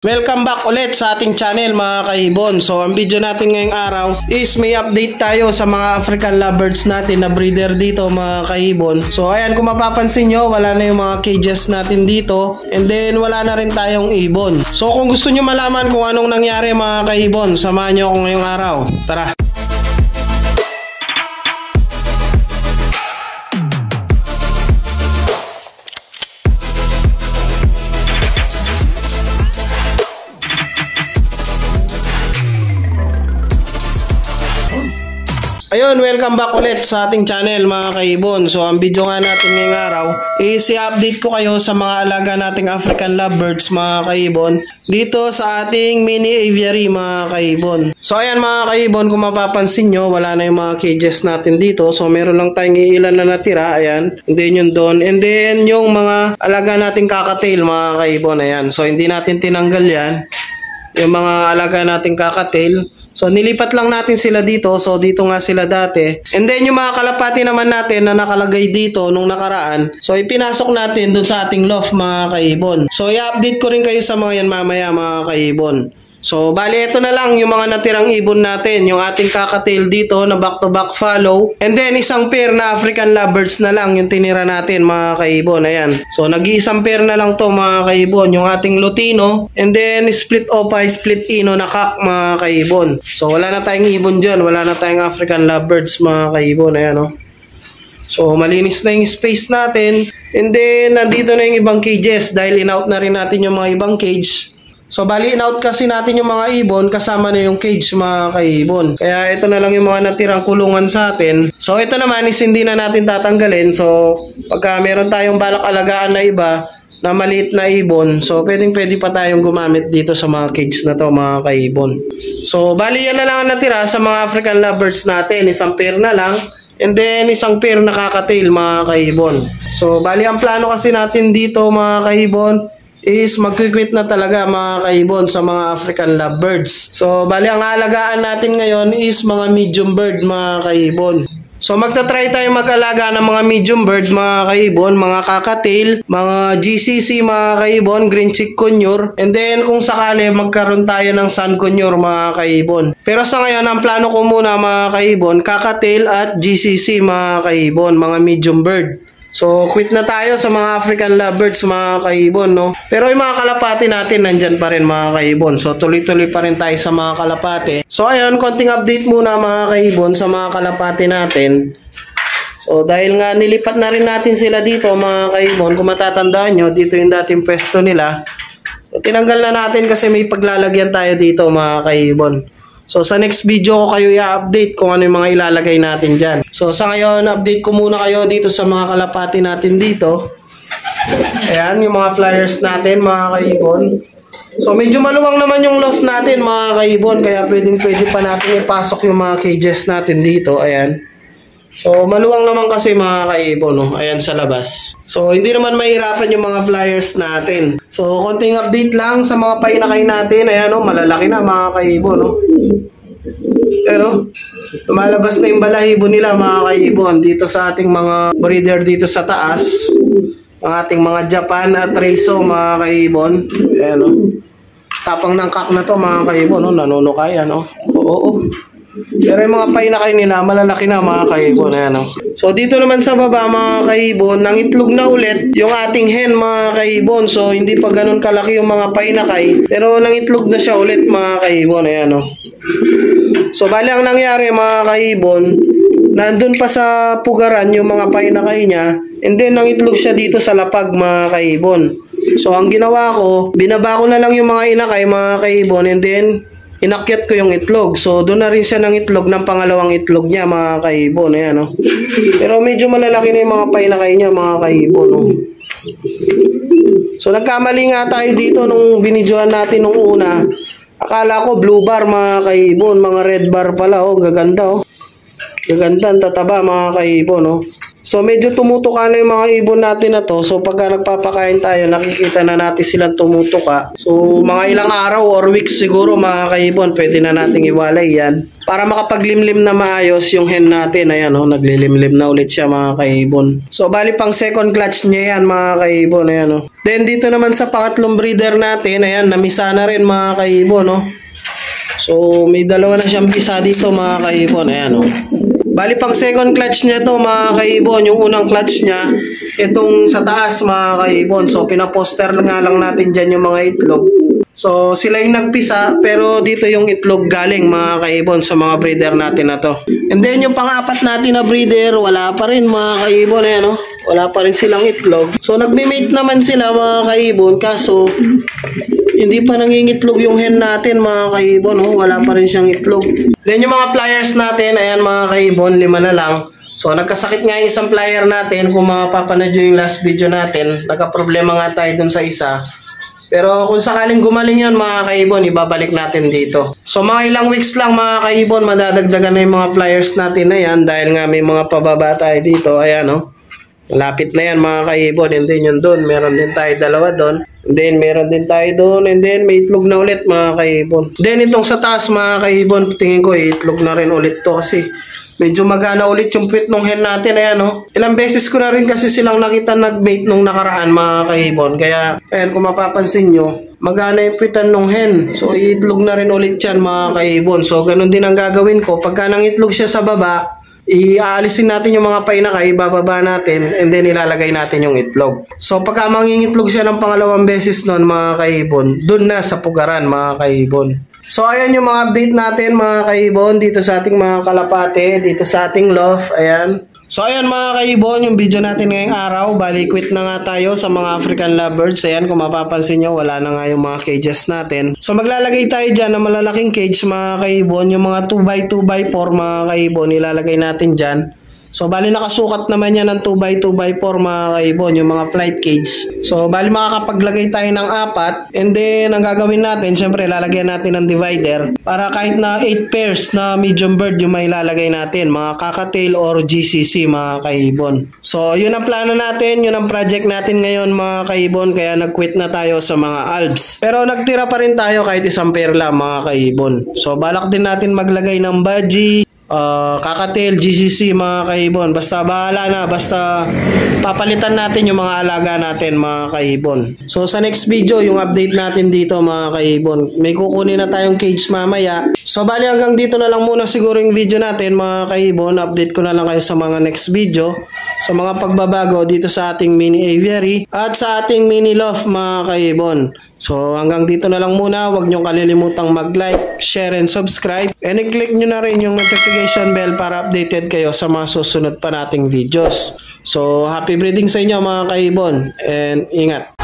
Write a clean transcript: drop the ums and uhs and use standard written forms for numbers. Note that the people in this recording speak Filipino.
Welcome back ulit sa ating channel mga kaibon. So ang video natin ngayong araw is may update tayo sa mga African lovebirds natin na breeder dito mga kaibon. So ayan, kung mapapansin nyo, wala na yung mga cages natin dito. And then wala na rin tayong ibon. So kung gusto nyo malaman kung anong nangyari mga kaibon, samahan nyo ako ngayong araw. Tara! Ayun, welcome back ulit sa ating channel mga kaibon. So ang video nga natin ngayong araw is i-update ko kayo sa mga alaga nating African lovebirds mga kaibon dito sa ating mini aviary mga kaibon. So ayan mga kaibon, kung mapapansin nyo, wala na yung mga cages natin dito. So meron lang tayong ilan na natira. Ayan, and then yung doon. And then yung mga alaga nating kakatail mga kaibon. Ayan, so hindi natin tinanggal yan. Yung mga alaga nating kakatail. So nilipat lang natin sila dito. So dito nga sila dati. And then yung mga kalapati naman natin na nakalagay dito nung nakaraan, so ipinasok natin dun sa ating loft mga kaibon. So i-update ko rin kayo sa mga yan mamaya mga kaibon. So bali ito na lang yung mga natirang ibon natin. Yung ating kakatail dito na back to back follow. And then isang pair na African lovebirds na lang yung tinira natin mga kaibon. Ayan. So nag-iisang pair na lang to mga kaibon. Yung ating Lutino. And then split opa, split ino na kak mga kaibon. So wala na tayong ibon dyan. Wala na tayong African lovebirds mga kaibon. Ayan o. So malinis na yung space natin. And then nandito na yung ibang cages. Dahil in-out na rin natin yung mga ibang cage. So bali in-out kasi natin yung mga ibon kasama na yung cage mga kaibon. Kaya ito na lang yung mga natirang kulungan sa atin. So ito naman is hindi na natin tatanggalin. So pagka meron tayong balak alagaan na iba na maliit na ibon, so pwede pa tayong gumamit dito sa mga cage na to mga kaibon. So bali yan na lang ang natira sa mga African lovebirds natin. Isang pair na lang. And then isang pair na kakatail mga kaibon. So bali ang plano kasi natin dito mga kaibon is magkikwit na talaga mga kaibon sa mga African lovebirds. So bali ang alagaan natin ngayon is mga medium bird mga kaibon. So magta-try tayo mag-alaga ng mga medium bird mga kaibon, mga kakatail, mga GCC mga kaibon, green cheek conure, and then kung sakali magkaroon tayo ng sun conure mga kaibon. Pero sa ngayon ang plano ko muna mga kaibon, kakatail at GCC mga kaibon, mga medium bird. So quit na tayo sa mga African lovebirds mga kaibon, no? Pero yung mga kalapati natin nandyan pa rin mga kaibon. So tuloy-tuloy pa rin tayo sa mga kalapati. So ayun, konting update muna mga kaibon sa mga kalapati natin. So dahil nga nilipat na rin natin sila dito mga kaibon, kung matatandaan nyo, dito yung dating pwesto nila. So tinanggal na natin kasi may paglalagyan tayo dito mga kaibon. So sa next video ko kayo i-update kung ano yung mga ilalagay natin dyan. So sa ngayon, update ko muna kayo dito sa mga kalapati natin dito. Ayan, yung mga flyers natin mga kaibon. So medyo maluwang naman yung loft natin mga kaibon, kaya pwede pa natin ipasok yung mga cages natin dito. Ayan. So maluwang naman kasi mga kaibon, no? Ayan sa labas. So hindi naman mahirapan yung mga flyers natin. So konting update lang sa mga painakay natin. Ayan, no? Malalaki na mga kaibon, no? Pero lumalabas na yung balahibo nila mga kaibon dito sa ating mga breeder dito sa taas. Ang ating mga Japan at Reso mga kaibon. Ayan, no? Tapang ng kak na to mga kaibon, no? Nanunukay, ano? Oo. Pero yung mga painakay nila malalaki na mga kaibon. Ayan, no? So dito naman sa baba mga kaibon, nangitlog na ulit yung ating hen mga kaibon. So hindi pa ganun kalaki yung mga painakay, pero nangitlog na siya ulit mga kaibon. Ayan, no? So bali ang nangyari mga kaibon, nandun pa sa pugaran yung mga painakay niya, and then nangitlog siya dito sa lapag mga kaibon. So ang ginawa ko, binaba ko na lang yung mga inakay mga kaibon, and then inakyat ko yung itlog. So doon na rin siya ng itlog ng pangalawang itlog niya mga kaibon. Ayan, no? Pero medyo malalaki na yung mga painakay niya mga kaibon, no? So nagkamali nga tayo dito nung binidyohan natin nung una. Akala ko blue bar mga kaibon, mga red bar pala. Oh, gaganda, oh. Gaganda, ang tataba mga kaibon, oh. So medyo tumutuka na yung mga ibon natin na to. So pagka nagpapakain tayo, nakikita na natin silang tumutuka. So mga ilang araw or weeks siguro mga kaibon, pwede na nating iwalay yan. Para makapaglimlim na maayos yung hen natin. Ayan naglilimlim na ulit siya mga kaibon. So bali pang second clutch niya yan mga kaibon. Ayan Then dito naman sa pangatlong breeder natin, ayan, namisa na rin mga kaibon So may dalawa na siyang bisa dito mga kaibon. Ayan Bali pang second clutch niya to mga kaibon. Yung unang clutch niya, itong sa taas mga kaibon. So pinaposter nga lang natin dyan yung mga itlog. So sila yung nagpisa, pero dito yung itlog galing mga kaibon sa mga breeder natin na to. And then yung pang-apat natin na breeder, wala pa rin mga kaibon. Ayan Wala pa rin silang itlog. So nagme-mate naman sila mga kaibon, kaso hindi pa nangingitlog yung hen natin mga kaibon. Wala pa rin siyang itlog. Then yung mga pliers natin, ayan mga kaibon, 5 na lang. So nagkasakit nga yung isang plier natin. Kung mapapanood yung last video natin, nagka-problema nga tayo dun sa isa. Pero kung sakaling gumaling yun mga kaibon, ibabalik natin dito. So mga ilang weeks lang mga kaibon, madadagdagan na yung mga pliers natin na yan. Dahil nga may mga pababa tayo dito. Ayan Lapit na yan mga kaibon. And then yun doon, meron din tayo dalawa doon. And then meron din tayo doon. And then may itlog na ulit mga kaibon. Then itong sa taas mga kaibon, tingin ko itlog na rin ulit to kasi medyo magana ulit yung puwit ng hen natin. Ayan Ilang beses ko na rin kasi silang nakita nag-mate nung nakaraan mga kaibon. Kaya ayan, kung mapapansin nyo, magana yung puwitan ng hen. So itlog na rin ulit yan mga kaibon. So ganun din ang gagawin ko. Pagka nang itlog siya sa baba, iaalisin natin yung mga painaka, ibababa natin, and then ilalagay natin yung itlog. So pagka mangingitlog siya ng pangalawang beses nun mga kaibon, dun na sa pugaran mga kaibon. So ayan yung mga update natin mga kaibon dito sa ating mga kalapate, dito sa ating loft. Ayan. So ayan mga kaibon, yung video natin ngayong araw. Bali quit na nga tayo sa mga African lovebirds. Ayan, kung mapapansin nyo, wala na nga yung mga cages natin. So maglalagay tayo dyan ng malalaking cage mga kaibon. Yung mga 2x2x4 mga kaibon, ilalagay natin dyan. So bali nakasukat naman yan ng 2x2x4 mga kaibon, yung mga flight cage. So bali makakapaglagay tayo ng 4. And then ang gagawin natin, syempre lalagyan natin ng divider para kahit na 8 pairs na medium bird yung may lalagay natin, mga cockatiel or GCC mga kaibon. So yun ang plano natin, yun ang project natin ngayon mga kaibon. Kaya nag-quit na tayo sa mga albs. Pero nagtira pa rin tayo kahit isang pair lang mga kaibon. So balak din natin maglagay ng budgie, cockatiel, GCC mga kaibon. Basta bahala na, basta papalitan natin yung mga alaga natin mga kaibon. So sa next video, yung update natin dito mga kaibon, may kukunin na tayong cage mamaya. So bali hanggang dito na lang muna siguro yung video natin mga kaibon. Update ko na lang kayo sa mga next video, sa mga pagbabago dito sa ating mini aviary at sa ating mini loft mga kaibon. So hanggang dito na lang muna. Huwag nyo kalilimutang mag-like, share, and subscribe. And i-click nyo na rin yung notification bell para updated kayo sa mga susunod pa nating videos. So happy breeding sa inyo mga kaibon, and ingat!